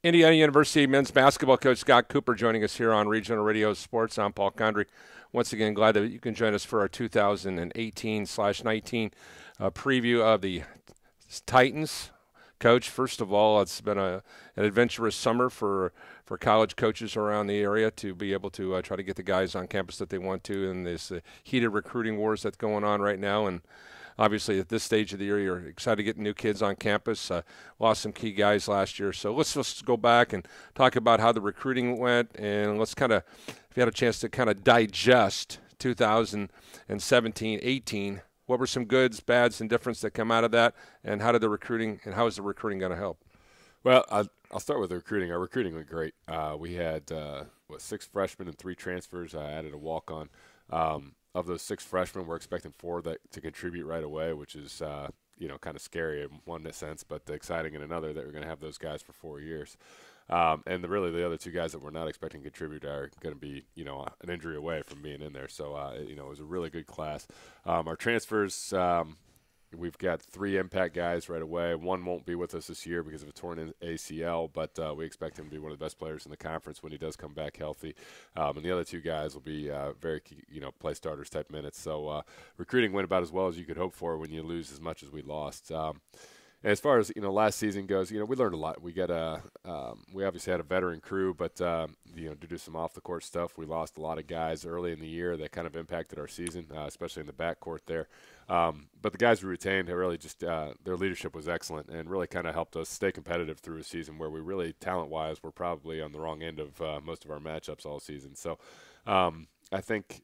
Indiana University men's basketball coach Scott Cooper joining us here on Regional Radio Sports. I'm Paul Condry. Once again, glad that you can join us for our 2018/19 preview of the Titans. Coach, first of all, it's been an adventurous summer for college coaches around the area to be able to try to get the guys on campus that they want to in this heated recruiting wars that's going on right now. And obviously, at this stage of the year, you're excited to get new kids on campus. Lost some key guys last year. So let's just go back and talk about how the recruiting went. And let's kind of, if you had a chance to kind of digest 2017-18, what were some goods, bads, and difference that come out of that? And how is the recruiting going to help? Well, I'll start with the recruiting. Our recruiting went great. We had, 6 freshmen and 3 transfers. I added a walk-on. Of those 6 freshmen, we're expecting 4 to contribute right away, which is, kind of scary in one sense, but exciting in another that we're going to have those guys for 4 years. And really the other 2 guys that we're not expecting to contribute are going to be, an injury away from being in there. So, it was a really good class. Our transfers, we've got 3 impact guys right away. 1 won't be with us this year because of a torn ACL, but we expect him to be one of the best players in the conference when he does come back healthy. And the other 2 guys will be very, play starters type minutes. So recruiting went about as well as you could hope for when you lose as much as we lost. And as far as last season goes, we learned a lot. We obviously had a veteran crew, but due to some off the court stuff, we lost a lot of guys early in the year that kind of impacted our season, especially in the backcourt there. But the guys we retained, really just their leadership was excellent and really kind of helped us stay competitive through a season where we really talent-wise were probably on the wrong end of most of our matchups all season. So I think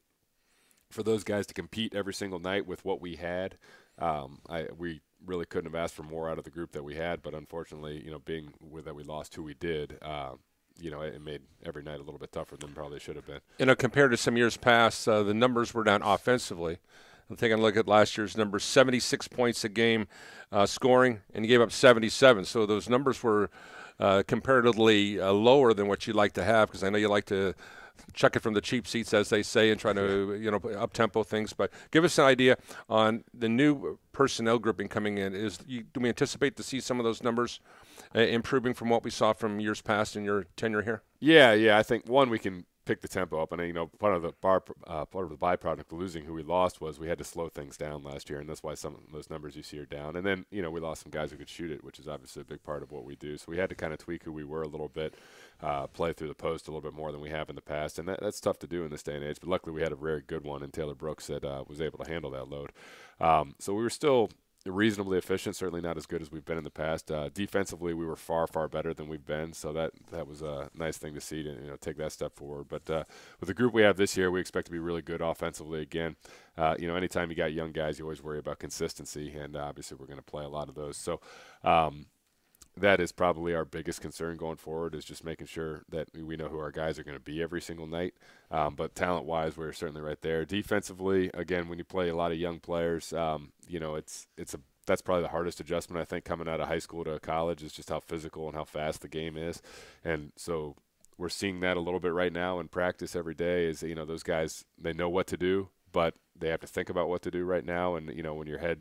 for those guys to compete every single night with what we had, we really couldn't have asked for more out of the group that we had, but unfortunately, being that we lost who we did, it made every night a little bit tougher than probably should have been. Compared to some years past, the numbers were down offensively. I'm taking a look at last year's numbers, 76 points a game scoring, and you gave up 77. So those numbers were comparatively lower than what you'd like to have, because I know you like to chuck it from the cheap seats, as they say, and try to up-tempo things. But give us an idea on the new personnel grouping coming in. Do we anticipate to see some of those numbers improving from what we saw from years past in your tenure here? Yeah. I think, one, we can pick the tempo up, and part of the byproduct of losing who we lost was we had to slow things down last year, and that's why some of those numbers you see are down. And then we lost some guys who could shoot it, which is obviously a big part of what we do. So we had to kind of tweak who we were a little bit, play through the post a little bit more than we have in the past, and that's tough to do in this day and age. But luckily we had a very good one in Taylor Brooks that was able to handle that load. So we were still reasonably efficient, certainly not as good as we've been in the past. Defensively, we were far, far better than we've been, so that was a nice thing to see to take that step forward. But with the group we have this year, we expect to be really good offensively again. Anytime you got young guys, you always worry about consistency, and obviously we're going to play a lot of those. So that is probably our biggest concern going forward, is just making sure that we know who our guys are going to be every single night. But talent-wise, we're certainly right there. Defensively, again, when you play a lot of young players, that's probably the hardest adjustment, I think, coming out of high school to college, is just how physical and how fast the game is. And so we're seeing that a little bit right now in practice every day. Is those guys, they know what to do, but they have to think about what to do right now. And when your head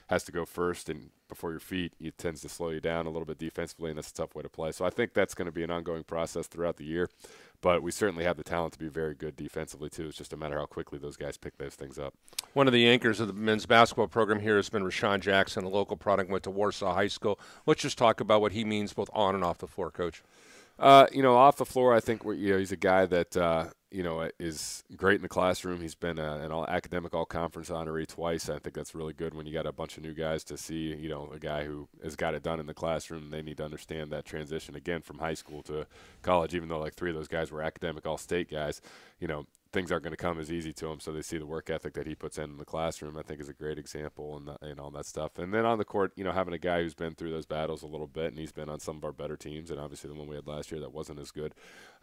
has to go first and before your feet, it tends to slow you down a little bit defensively, and that's a tough way to play. So I think that's going to be an ongoing process throughout the year. But we certainly have the talent to be very good defensively, too. It's just a matter how quickly those guys pick those things up. One of the anchors of the men's basketball program here has been Rashawn Jackson, a local product, went to Warsaw High School. Let's just talk about what he means both on and off the floor, Coach. Off the floor, I think he's a guy that is great in the classroom. He's been an academic all-conference honoree twice. I think that's really good when you got a bunch of new guys to see, a guy who has got it done in the classroom. They need to understand that transition again from high school to college, even though like 3 of those guys were academic all-state guys. Things aren't going to come as easy to him, so they see the work ethic that he puts in the classroom, I think, is a great example, and all that stuff. And then on the court, having a guy who's been through those battles a little bit, and he's been on some of our better teams, and obviously the one we had last year that wasn't as good.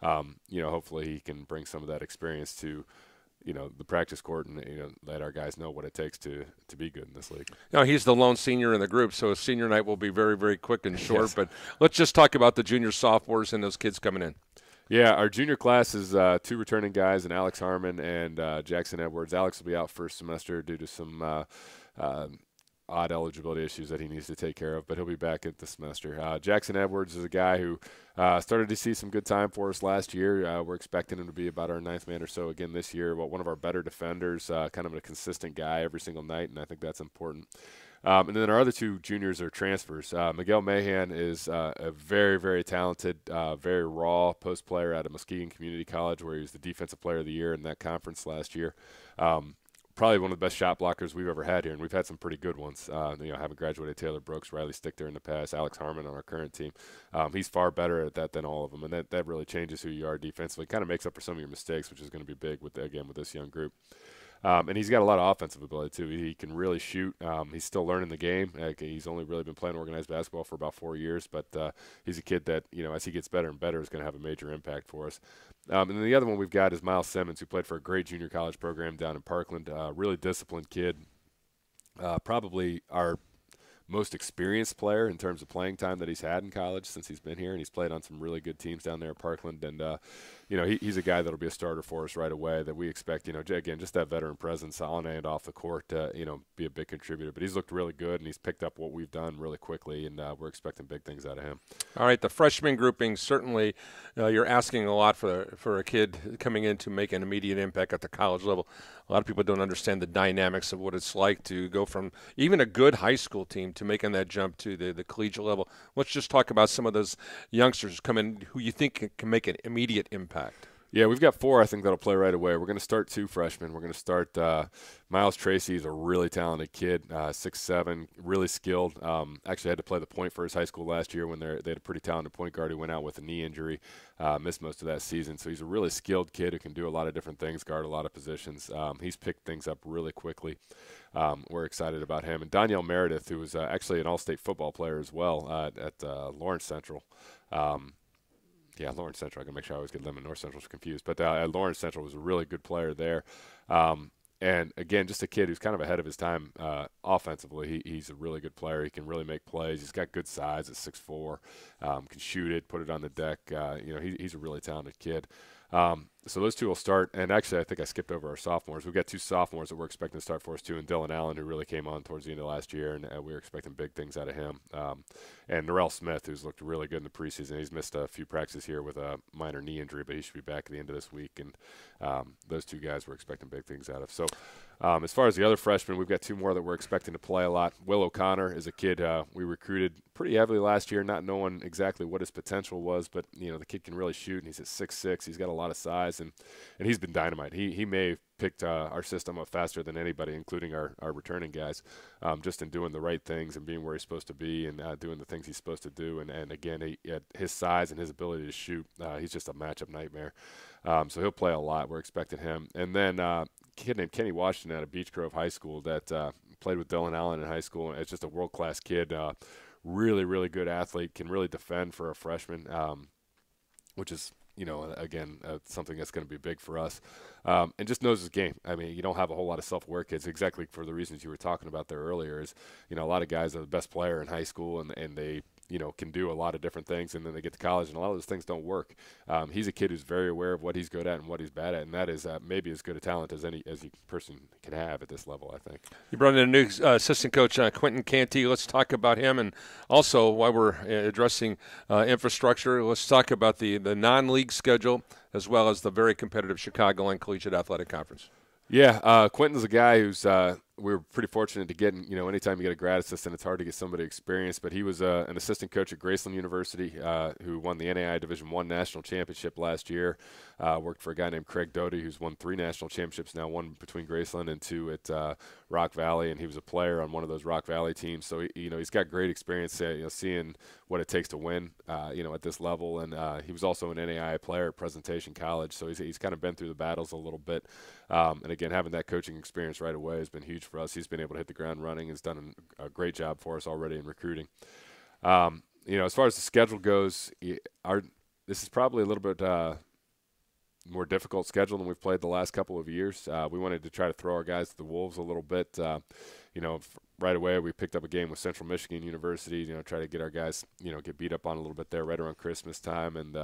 Hopefully he can bring some of that experience to the practice court, and let our guys know what it takes to be good in this league. He's the lone senior in the group, so senior night will be very, very quick and short. Yes. But let's just talk about the junior sophomores and those kids coming in. Yeah, our junior class is 2 returning guys, and Alex Harmon and Jackson Edwards. Alex will be out first semester due to some odd eligibility issues that he needs to take care of, but he'll be back at the semester. Jackson Edwards is a guy who started to see some good time for us last year. We're expecting him to be about our ninth man or so again this year. But one of our better defenders, kind of a consistent guy every single night, and I think that's important. And then our other two juniors are transfers. Miguel Mahan is a very, very talented, very raw post player out of Muskegon Community College, where he was the Defensive Player of the Year in that conference last year. Probably one of the best shot blockers we've ever had here, and we've had some pretty good ones. Having graduated Taylor Brooks, Riley Stichter in the past, Alex Harmon on our current team. He's far better at that than all of them, and that really changes who you are defensively. Kind of makes up for some of your mistakes, which is going to be big with this young group. And he's got a lot of offensive ability, too. He can really shoot. He's still learning the game. He's only really been playing organized basketball for about 4 years, but he's a kid that, as he gets better and better, is going to have a major impact for us. And then the other one we've got is Miles Simmons, who played for a great junior college program down in Parkland. Really disciplined kid. Probably our most experienced player in terms of playing time that he's had in college since he's been here, and he's played on some really good teams down there at Parkland. And he's a guy that'll be a starter for us right away. That we expect, again, just that veteran presence on and off the court to, be a big contributor. But he's looked really good, and he's picked up what we've done really quickly, and we're expecting big things out of him. All right, the freshman grouping, certainly you're asking a lot for a kid coming in to make an immediate impact at the college level. A lot of people don't understand the dynamics of what it's like to go from even a good high school team to making that jump to the collegiate level. Let's just talk about some of those youngsters come in who you think can make an immediate impact. Yeah, we've got 4, I think, that'll play right away. We're going to start 2 freshmen. We're going to start Miles Tracy. Is a really talented kid, 6'7", really skilled. Actually had to play the point for his high school last year when they had a pretty talented point guard who went out with a knee injury, missed most of that season. So he's a really skilled kid who can do a lot of different things, guard a lot of positions. He's picked things up really quickly. We're excited about him. And Danielle Meredith, who was actually an all-state football player as well at Lawrence Central. Lawrence Central. I can make sure I always get them and North Central's confused. But Lawrence Central was a really good player there. And, again, just a kid who's kind of ahead of his time offensively. He's a really good player. He can really make plays. He's got good size at 6'4", can shoot it, put it on the deck. He's a really talented kid. So those 2 will start. And actually, I think I skipped over our sophomores. We've got 2 sophomores that we're expecting to start for us, too, and Dylan Allen, who really came on towards the end of last year, and we're expecting big things out of him. And Norrell Smith, who's looked really good in the preseason. He's missed a few practices here with a minor knee injury, but he should be back at the end of this week. And those 2 guys we're expecting big things out of. So as far as the other freshmen, we've got 2 more that we're expecting to play a lot. Will O'Connor is a kid we recruited pretty heavily last year, not knowing exactly what his potential was, but the kid can really shoot, and he's at 6'6". He's got a lot of size, and he's been dynamite. He may have picked our system up faster than anybody, including our returning guys, just in doing the right things and being where he's supposed to be and doing the things he's supposed to do. And again, his size and his ability to shoot, he's just a matchup nightmare. So he'll play a lot. We're expecting him. And then a kid named Kenny Washington out of Beech Grove High School that played with Dylan Allen in high school. It's just a world-class kid, really, really good athlete, can really defend for a freshman, which is, again, something that's going to be big for us. And just knows his game. I mean, you don't have a whole lot of self-aware kids, exactly for the reasons you were talking about there earlier, is, a lot of guys are the best player in high school, and they can do a lot of different things, and then they get to college, and a lot of those things don't work. He's a kid who's very aware of what he's good at and what he's bad at, and that is maybe as good a talent as any person can have at this level, I think. You brought in a new assistant coach, Quentin Canty. Let's talk about him, and also while we're addressing infrastructure, let's talk about the non-league schedule as well as the very competitive Chicagoland Collegiate Athletic Conference. Yeah, Quentin's a guy who's we were pretty fortunate to get, anytime you get a grad assistant, it's hard to get somebody experienced. But he was an assistant coach at Graceland University who won the NAIA Division I National Championship last year. Worked for a guy named Craig Doty, who's won 3 national championships now, 1 between Graceland and 2 at Rock Valley, and he was a player on one of those Rock Valley teams. So, he's got great experience, seeing what it takes to win, at this level. And he was also an NAIA player at Presentation College, so he's kind of been through the battles a little bit. And, again, having that coaching experience right away has been huge for us. He's been able to hit the ground running. Has done a great job for us already in recruiting. As far as the schedule goes, this is probably a little bit more difficult schedule than we've played the last couple of years. We wanted to try to throw our guys to the wolves a little bit. right away. We picked up a game with Central Michigan University, try to get our guys, get beat up on a little bit there right around Christmas time and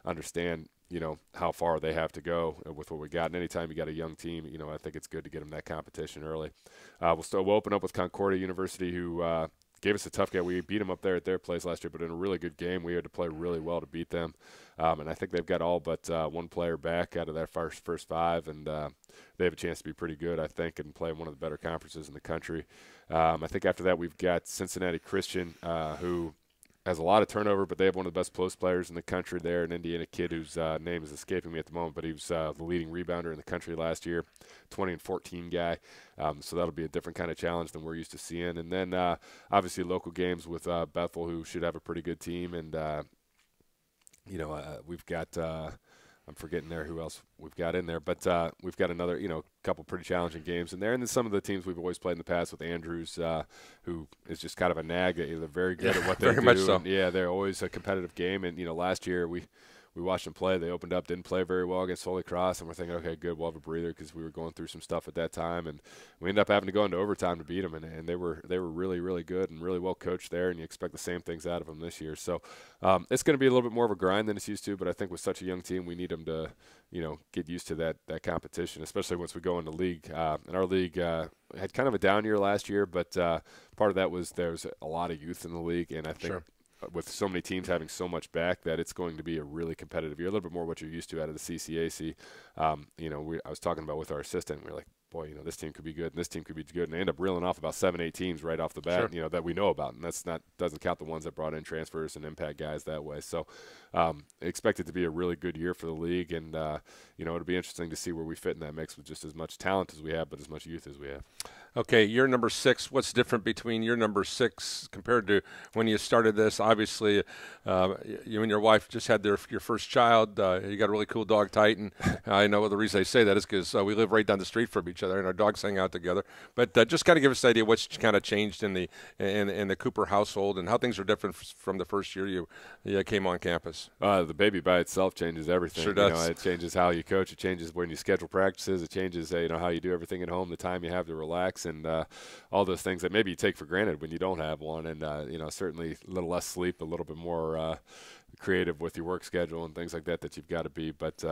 understand, how far they have to go with what we got. And anytime you got a young team, I think it's good to get them that competition early. We'll open up with Concordia University, who gave us a tough game. We beat them up there at their place last year, but in a really good game. We had to play really well to beat them. And I think they've got all but one player back out of their first five, and they have a chance to be pretty good, I think, and play one of the better conferences in the country. I think after that we've got Cincinnati Christian, who has a lot of turnover, but they have one of the best post players in the country there, an Indiana kid whose name is escaping me at the moment, but he was the leading rebounder in the country last year, 20-14 guy. So that'll be a different kind of challenge than we're used to seeing. And then obviously local games with Bethel, who should have a pretty good team. And, we've got I'm forgetting there who else we've got in there, but we've got another, couple pretty challenging games in there. And then some of the teams we've always played in the past with Andrews, who is just kind of a nag. They're very good at what they do. Very much so. And, they're always a competitive game. And, last year we watched them play. They opened up, didn't play very well against Holy Cross, and we're thinking, okay, good, we'll have a breather because we were going through some stuff at that time. And we ended up having to go into overtime to beat them, and they were really, really good and really well coached there, and you expect the same things out of them this year. So it's going to be a little bit more of a grind than it's used to, but I think with such a young team, we need them to, get used to that competition, especially once we go into league. And our league had kind of a down year last year, but part of that was there was a lot of youth in the league, and I think with so many teams having so much back that it's going to be a really competitive year, a little bit more what you're used to out of the CCAC. I was talking about with our assistant, we were like, boy, this team could be good and this team could be good, and they end up reeling off about 7-8 teams right off the bat, that we know about, and that's doesn't count the ones that brought in transfers and impact guys that way. So expect it to be a really good year for the league, and it'll be interesting to see where we fit in that mix with just as much talent as we have, but as much youth as we have. Okay, year number 6. What's different between year number 6 compared to when you started this? Obviously, you and your wife just had your first child. You got a really cool dog, Titan. I know the reason I say that is because we live right down the street from each other, and our dogs hang out together. But just kind of give us an idea what's kind of changed in the Cooper household and how things are different from the first year you came on campus. The baby by itself changes everything. Sure does. It changes how you coach. It changes when you schedule practices. It changes how you do everything at home, the time you have to relax, and all those things that maybe you take for granted when you don't have one. And certainly a little less sleep, a little bit more creative with your work schedule and things like that you've got to be. But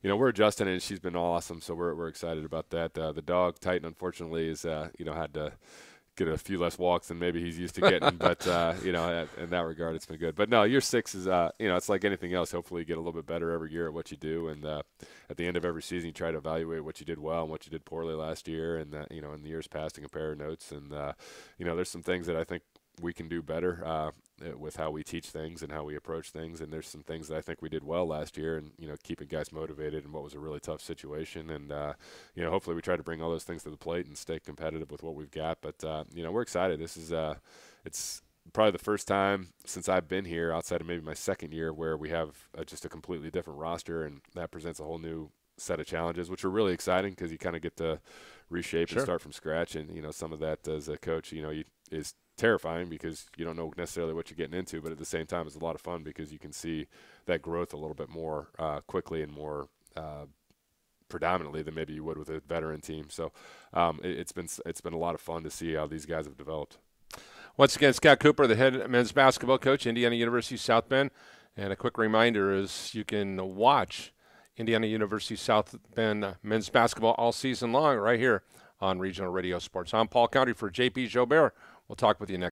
we're adjusting, and she's been awesome, so we're excited about that. The dog Titan, unfortunately, is had to get a few less walks than maybe he's used to getting, but in that regard, it's been good. But no, year 6 is it's like anything else. Hopefully, you get a little bit better every year at what you do, and at the end of every season, you try to evaluate what you did well and what you did poorly last year, and in the years past, to compare notes. And there's some things that I think we can do better with how we teach things and how we approach things. And there's some things that I think we did well last year, and keeping guys motivated in what was a really tough situation. And hopefully we try to bring all those things to the plate and stay competitive with what we've got. But we're excited. This is it's probably the first time since I've been here, outside of maybe my second year, where we have just a completely different roster, and that presents a whole new set of challenges, which are really exciting because you kind of get to reshape and start from scratch. And some of that as a coach, is terrifying because you don't know necessarily what you're getting into, but at the same time, it's a lot of fun because you can see that growth a little bit more quickly and more predominantly than maybe you would with a veteran team. So it's been a lot of fun to see how these guys have developed. Once again, Scott Cooper, the head men's basketball coach, Indiana University South Bend. And a quick reminder is you can watch Indiana University South Bend men's basketball all season long right here on Regional Radio Sports. I'm Paul County for JP Joubert. We'll talk with you next.